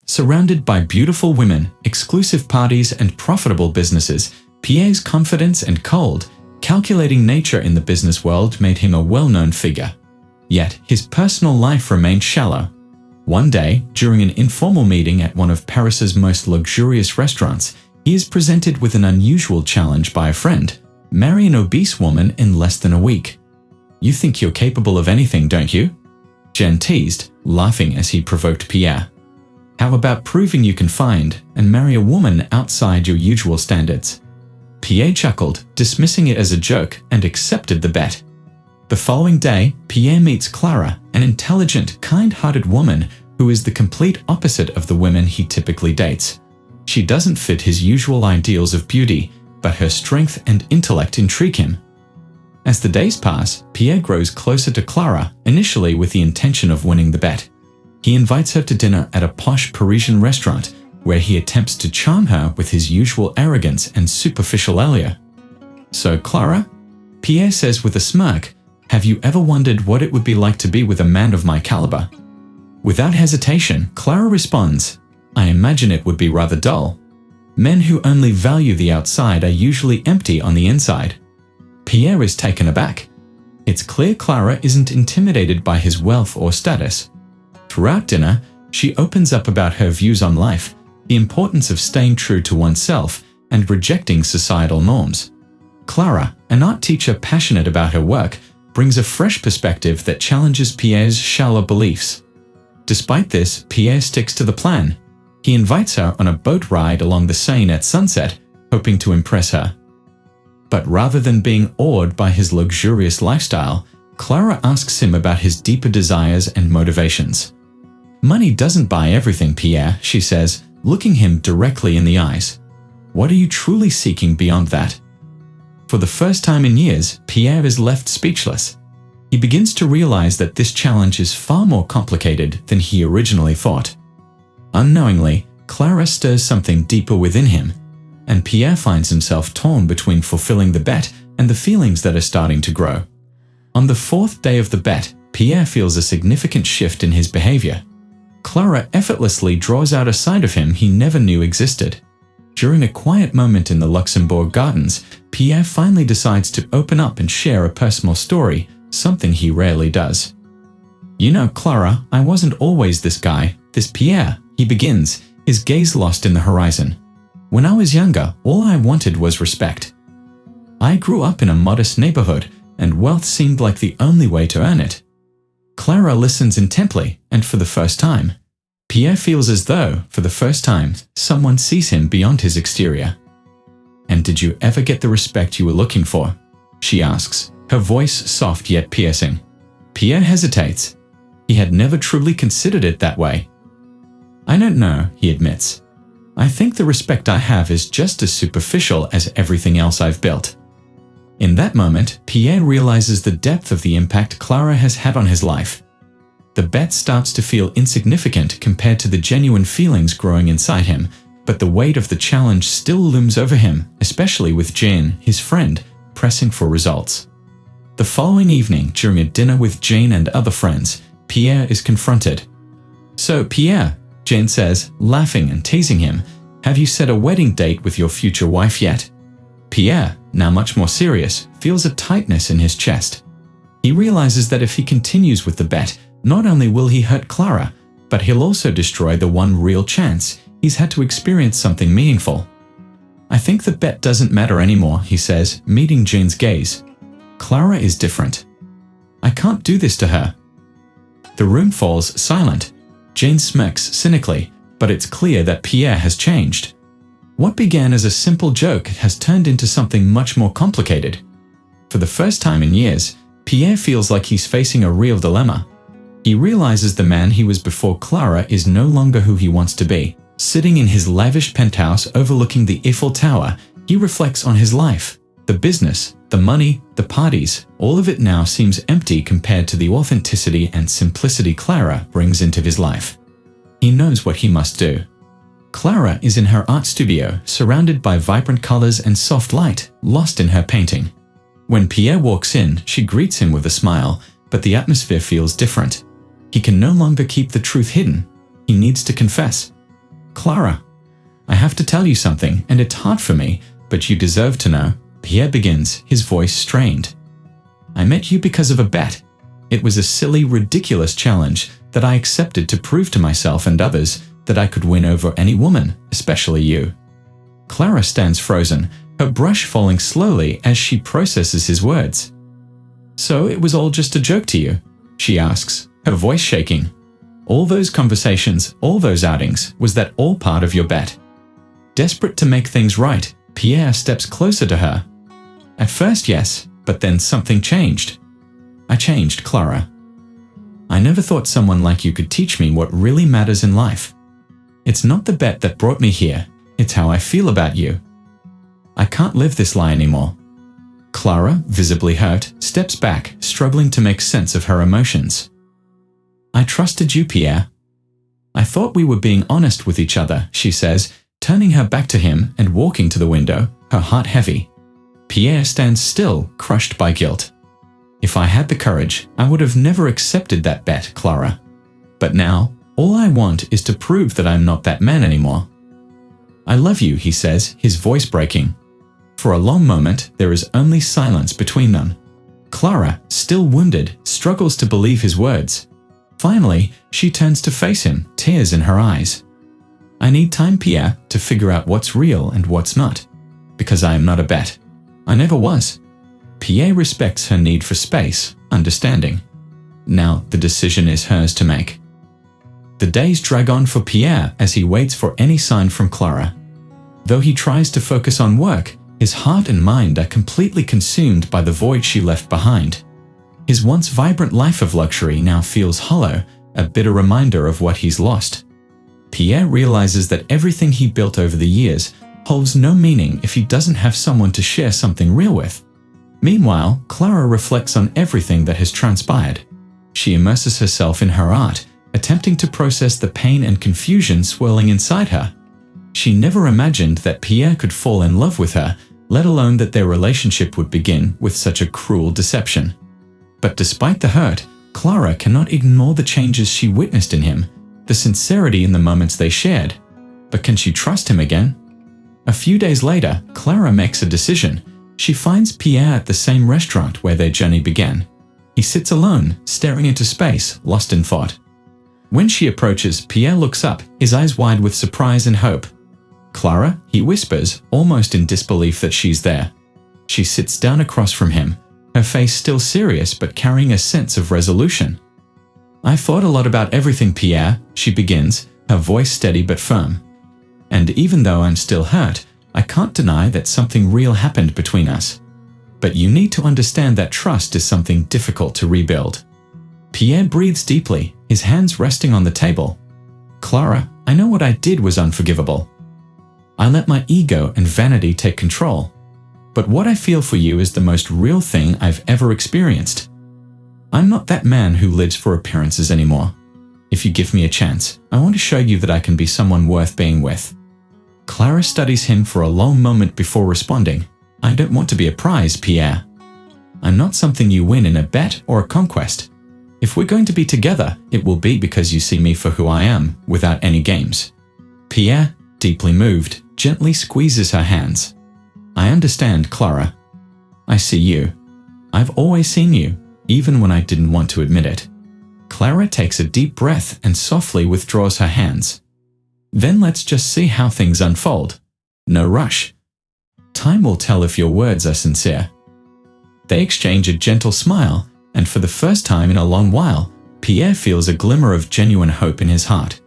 Surrounded by beautiful women, exclusive parties, and profitable businesses, Pierre's confidence and cold, calculating nature in the business world made him a well-known figure. Yet, his personal life remained shallow. One day, during an informal meeting at one of Paris's most luxurious restaurants, he is presented with an unusual challenge by a friend: marry an obese woman in less than a week. "You think you're capable of anything, don't you?" Jen teased, laughing as he provoked Pierre. "How about proving you can find and marry a woman outside your usual standards?" Pierre chuckled, dismissing it as a joke, and accepted the bet. The following day, Pierre meets Clara, an intelligent, kind-hearted woman who is the complete opposite of the women he typically dates. She doesn't fit his usual ideals of beauty, but her strength and intellect intrigue him. As the days pass, Pierre grows closer to Clara, initially with the intention of winning the bet. He invites her to dinner at a posh Parisian restaurant, where he attempts to charm her with his usual arrogance and superficial allure. "So, Clara," Pierre says with a smirk, "have you ever wondered what it would be like to be with a man of my caliber?" Without hesitation, Clara responds, "I imagine it would be rather dull. Men who only value the outside are usually empty on the inside." Pierre is taken aback. It's clear Clara isn't intimidated by his wealth or status. Throughout dinner, she opens up about her views on life, the importance of staying true to oneself, and rejecting societal norms. Clara, an art teacher passionate about her work, brings a fresh perspective that challenges Pierre's shallow beliefs. Despite this, Pierre sticks to the plan. He invites her on a boat ride along the Seine at sunset, hoping to impress her. But rather than being awed by his luxurious lifestyle, Clara asks him about his deeper desires and motivations. "Money doesn't buy everything, Pierre," she says, looking him directly in the eyes. "What are you truly seeking beyond that?" For the first time in years, Pierre is left speechless. He begins to realize that this challenge is far more complicated than he originally thought. Unknowingly, Clara stirs something deeper within him, and Pierre finds himself torn between fulfilling the bet and the feelings that are starting to grow. On the fourth day of the bet, Pierre feels a significant shift in his behavior. Clara effortlessly draws out a side of him he never knew existed. During a quiet moment in the Luxembourg Gardens, Pierre finally decides to open up and share a personal story, something he rarely does. "You know, Clara, I wasn't always this guy, this Pierre," he begins, his gaze lost in the horizon. "When I was younger, all I wanted was respect. I grew up in a modest neighborhood, and wealth seemed like the only way to earn it." Clara listens intently, and for the first time, Pierre feels as though, for the first time, someone sees him beyond his exterior. "And did you ever get the respect you were looking for?" she asks, her voice soft yet piercing. Pierre hesitates. He had never truly considered it that way. "I don't know," he admits. "I think the respect I have is just as superficial as everything else I've built." In that moment, Pierre realizes the depth of the impact Clara has had on his life. The bet starts to feel insignificant compared to the genuine feelings growing inside him, but the weight of the challenge still looms over him, especially with Jane, his friend, pressing for results. The following evening, during a dinner with Jane and other friends, Pierre is confronted. "So, Pierre," Jane says, laughing and teasing him, "have you set a wedding date with your future wife yet?" Pierre, now much more serious, feels a tightness in his chest. He realizes that if he continues with the bet, not only will he hurt Clara, but he'll also destroy the one real chance he's had to experience something meaningful. "I think the bet doesn't matter anymore," he says, meeting Jane's gaze. "Clara is different. I can't do this to her." The room falls silent. Jane smirks cynically, but it's clear that Pierre has changed. What began as a simple joke has turned into something much more complicated. For the first time in years, Pierre feels like he's facing a real dilemma. He realizes the man he was before Clara is no longer who he wants to be. Sitting in his lavish penthouse overlooking the Eiffel Tower, he reflects on his life. The business, the money, the parties, all of it now seems empty compared to the authenticity and simplicity Clara brings into his life. He knows what he must do. Clara is in her art studio, surrounded by vibrant colors and soft light, lost in her painting. When Pierre walks in, she greets him with a smile, but the atmosphere feels different. He can no longer keep the truth hidden. He needs to confess. Clara, I have to tell you something, and it's hard for me, but you deserve to know. Pierre begins, his voice strained. I met you because of a bet. It was a silly, ridiculous challenge that I accepted to prove to myself and others that I could win over any woman, especially you. Clara stands frozen, her brush falling slowly as she processes his words. So it was all just a joke to you? She asks, her voice shaking. All those conversations, all those outings, was that all part of your bet? Desperate to make things right, Pierre steps closer to her. At first, yes, but then something changed. I changed, Clara. I never thought someone like you could teach me what really matters in life. It's not the bet that brought me here, it's how I feel about you. I can't live this lie anymore. Clara, visibly hurt, steps back, struggling to make sense of her emotions. I trusted you, Pierre. I thought we were being honest with each other, she says, turning her back to him and walking to the window, her heart heavy. Pierre stands still, crushed by guilt. If I had the courage, I would have never accepted that bet, Clara. But now, all I want is to prove that I'm not that man anymore. I love you, he says, his voice breaking. For a long moment, there is only silence between them. Clara, still wounded, struggles to believe his words. Finally, she turns to face him, tears in her eyes. I need time, Pierre, to figure out what's real and what's not. Because I am not a bet. I never was. Pierre respects her need for space, understanding. Now the decision is hers to make. The days drag on for Pierre as he waits for any sign from Clara. Though he tries to focus on work, his heart and mind are completely consumed by the void she left behind. His once vibrant life of luxury now feels hollow, a bitter reminder of what he's lost. Pierre realizes that everything he built over the years holds no meaning if he doesn't have someone to share something real with. Meanwhile, Clara reflects on everything that has transpired. She immerses herself in her art, attempting to process the pain and confusion swirling inside her. She never imagined that Pierre could fall in love with her, let alone that their relationship would begin with such a cruel deception. But despite the hurt, Clara cannot ignore the changes she witnessed in him, the sincerity in the moments they shared. But can she trust him again? A few days later, Clara makes a decision. She finds Pierre at the same restaurant where their journey began. He sits alone, staring into space, lost in thought. When she approaches, Pierre looks up, his eyes wide with surprise and hope. Clara, he whispers, almost in disbelief that she's there. She sits down across from him, her face still serious but carrying a sense of resolution. I've thought a lot about everything, Pierre, she begins, her voice steady but firm. And even though I'm still hurt, I can't deny that something real happened between us. But you need to understand that trust is something difficult to rebuild. Pierre breathes deeply, his hands resting on the table. Clara, I know what I did was unforgivable. I let my ego and vanity take control. But what I feel for you is the most real thing I've ever experienced. I'm not that man who lives for appearances anymore. If you give me a chance, I want to show you that I can be someone worth being with. Clara studies him for a long moment before responding. I don't want to be a prize, Pierre. I'm not something you win in a bet or a conquest. If we're going to be together, it will be because you see me for who I am, without any games. Pierre, deeply moved, gently squeezes her hands. I understand, Clara. I see you. I've always seen you, even when I didn't want to admit it. Clara takes a deep breath and softly withdraws her hands. Then let's just see how things unfold. No rush. Time will tell if your words are sincere. They exchange a gentle smile, and for the first time in a long while, Pierre feels a glimmer of genuine hope in his heart.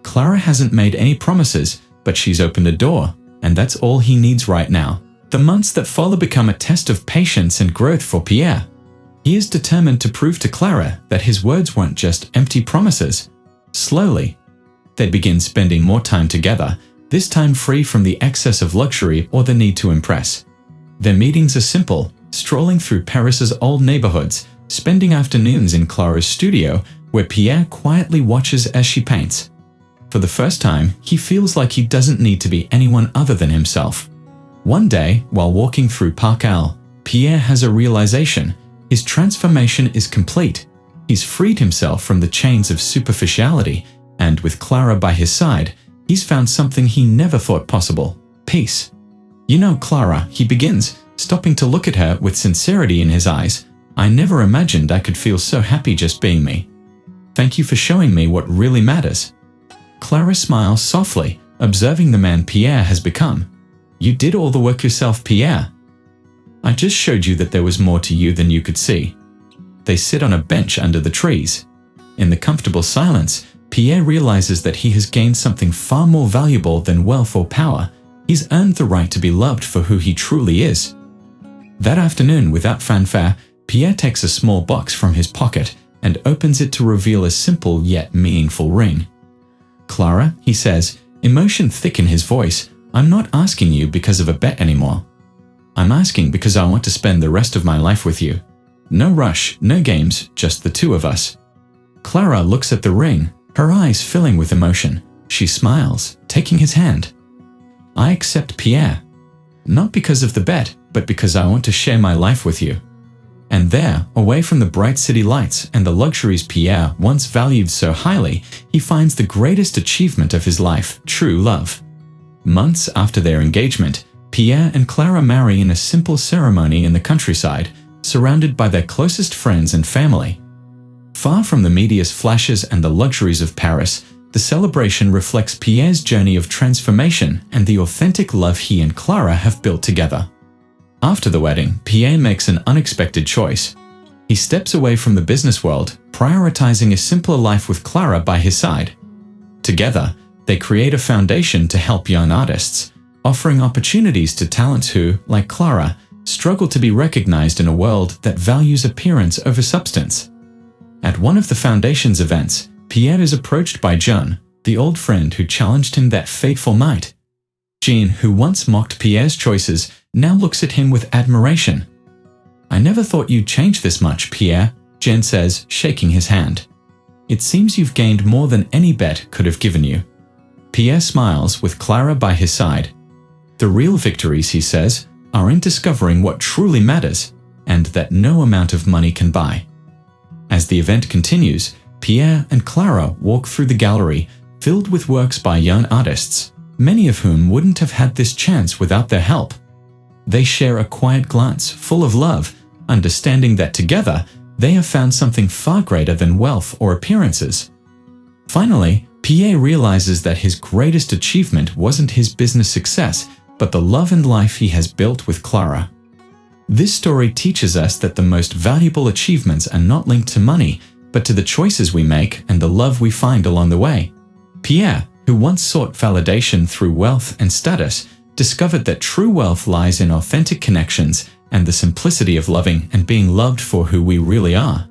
Clara hasn't made any promises, but she's opened a door, and that's all he needs right now. The months that follow become a test of patience and growth for Pierre. He is determined to prove to Clara that his words weren't just empty promises. Slowly, they begin spending more time together, this time free from the excess of luxury or the need to impress. Their meetings are simple, strolling through Paris's old neighborhoods, spending afternoons in Clara's studio, where Pierre quietly watches as she paints. For the first time, he feels like he doesn't need to be anyone other than himself. One day, while walking through Parc Al, Pierre has a realization. His transformation is complete. He's freed himself from the chains of superficiality, and with Clara by his side, He's found something he never thought possible: peace. You know, Clara, he begins, stopping to look at her with sincerity in his eyes, I never imagined I could feel so happy just being me. Thank you for showing me what really matters. Clara smiles softly, observing the man Pierre has become. You did all the work yourself, Pierre. I just showed you that there was more to you than you could see. They sit on a bench under the trees. In the comfortable silence, Pierre realizes that he has gained something far more valuable than wealth or power. He's earned the right to be loved for who he truly is. That afternoon, without fanfare, Pierre takes a small box from his pocket and opens it to reveal a simple yet meaningful ring. Clara, he says, emotion thick in his voice, I'm not asking you because of a bet anymore. I'm asking because I want to spend the rest of my life with you. No rush, no games, just the two of us. Clara looks at the ring, her eyes filling with emotion. She smiles, taking his hand. I accept, Pierre. Not because of the bet, but because I want to share my life with you. And there, away from the bright city lights and the luxuries Pierre once valued so highly, he finds the greatest achievement of his life, true love. Months after their engagement, Pierre and Clara marry in a simple ceremony in the countryside, surrounded by their closest friends and family. Far from the media's flashes and the luxuries of Paris, the celebration reflects Pierre's journey of transformation and the authentic love he and Clara have built together. After the wedding, Pierre makes an unexpected choice. He steps away from the business world, prioritizing a simpler life with Clara by his side. Together, they create a foundation to help young artists, offering opportunities to talents who, like Clara, struggle to be recognized in a world that values appearance over substance. At one of the foundation's events, Pierre is approached by Jean, the old friend who challenged him that fateful night. Jean, who once mocked Pierre's choices, now looks at him with admiration. I never thought you'd change this much, Pierre, Jean says, shaking his hand. It seems you've gained more than any bet could have given you. Pierre smiles with Clara by his side. The real victories, he says, are in discovering what truly matters, and that no amount of money can buy. As the event continues, Pierre and Clara walk through the gallery, filled with works by young artists, many of whom wouldn't have had this chance without their help. They share a quiet glance full of love, understanding that together they have found something far greater than wealth or appearances. Finally, Pierre realizes that his greatest achievement wasn't his business success, but the love and life he has built with Clara. This story teaches us that the most valuable achievements are not linked to money, but to the choices we make and the love we find along the way. Pierre, who once sought validation through wealth and status, discovered that true wealth lies in authentic connections and the simplicity of loving and being loved for who we really are.